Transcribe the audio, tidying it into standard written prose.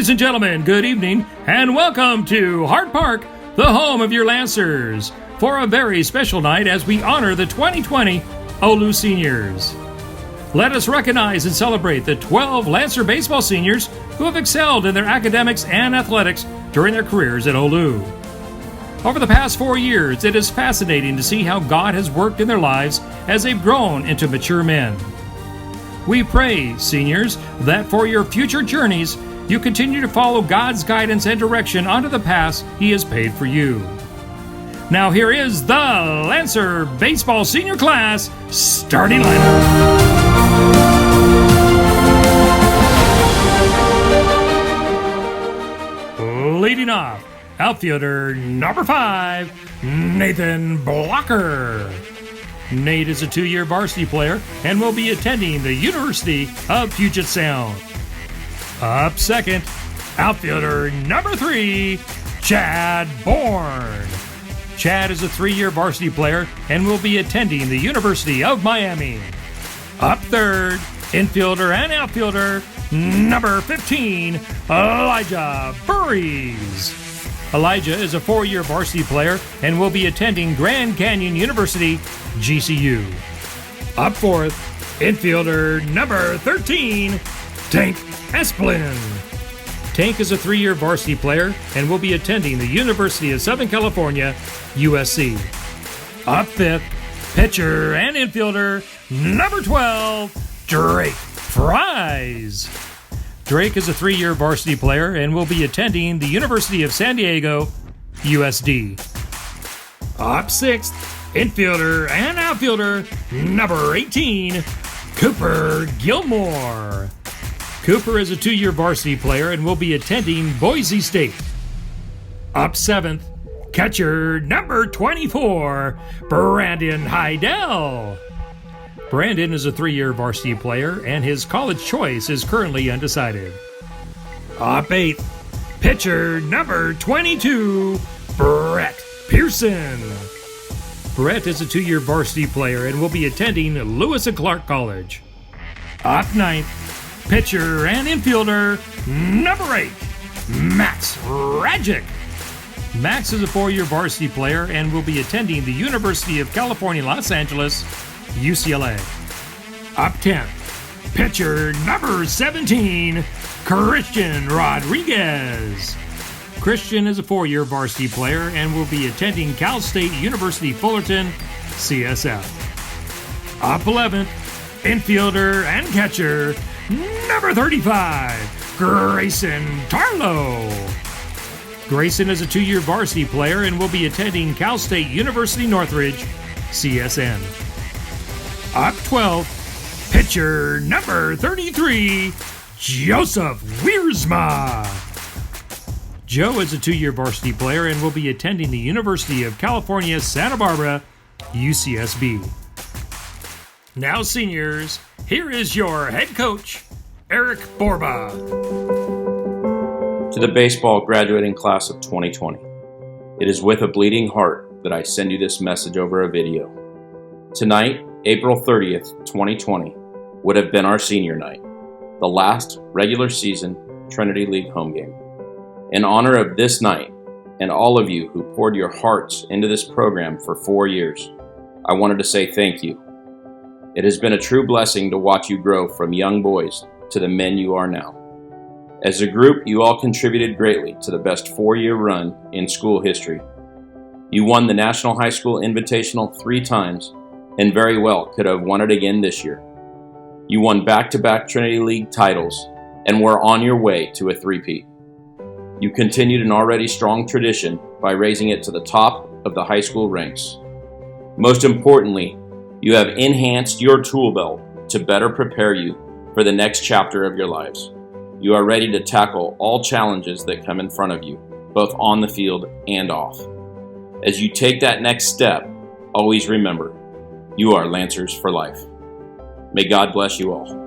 Ladies and gentlemen, good evening, and welcome to Hart Park, the home of your Lancers, for a very special night as we honor the 2020 OLu seniors. Let us recognize and celebrate the 12 Lancer baseball seniors who have excelled in their academics and athletics during their careers at OLu. Over the past 4 years, it is fascinating to see how God has worked in their lives as they've grown into mature men. We pray, seniors, that for your future journeys, you continue to follow God's guidance and direction onto the paths He has paved for you. Now here is the Lancer Baseball Senior Class starting lineup. Leading off, outfielder number 5, Nathan Blocker. Nate is a 2-year varsity player and will be attending the University of Puget Sound. Up second, outfielder number 3, Chad Bourne. Chad is a 3-year varsity player and will be attending the University of Miami. Up third, infielder and outfielder number 15, Elijah Burries. Elijah is a 4-year varsity player and will be attending Grand Canyon University, GCU. Up fourth, infielder number 13, Tank Esplin. Tank is a 3-year varsity player and will be attending the University of Southern California, USC. Up fifth, pitcher and infielder number 12, Drake Fries. Drake is a 3-year varsity player and will be attending the University of San Diego, USD. Up sixth, infielder and outfielder number 18, Cooper Gilmore. Cooper is a 2-year varsity player and will be attending Boise State. Up seventh, catcher number 24, Brandon Heidel. Brandon is a 3-year varsity player and his college choice is currently undecided. Up eighth, pitcher number 22, Brett Pearson. Brett is a 2-year varsity player and will be attending Lewis and Clark College. Up ninth, pitcher and infielder number 8, Max Rajic. Max is a 4-year varsity player and will be attending the University of California, Los Angeles, UCLA. Up 10th, pitcher number 17, Christian Rodriguez. Christian is a 4-year varsity player and will be attending Cal State University Fullerton, CSF. Up 11th, infielder and catcher number 35, Grayson Tarlow. Grayson is a 2-year varsity player and will be attending Cal State University Northridge, CSN. Up 12th, pitcher number 33, Joseph Wiersma. Joe is a 2-year varsity player and will be attending the University of California, Santa Barbara, UCSB. Now, seniors, here is your head coach, Eric Borba. To the baseball graduating class of 2020, it is with a bleeding heart that I send you this message over a video. Tonight, April 30th, 2020, would have been our senior night, the last regular season Trinity League home game. In honor of this night and all of you who poured your hearts into this program for 4 years, I wanted to say thank you. It has been a true blessing to watch you grow from young boys to the men you are now. As a group, you all contributed greatly to the best 4-year run in school history. You won the National High School Invitational 3 times and very well could have won it again this year. You won back-to-back Trinity League titles and were on your way to a three-peat. You continued an already strong tradition by raising it to the top of the high school ranks. Most importantly, you have enhanced your tool belt to better prepare you for the next chapter of your lives. You are ready to tackle all challenges that come in front of you, both on the field and off. As you take that next step, always remember, you are Lancers for life. May God bless you all.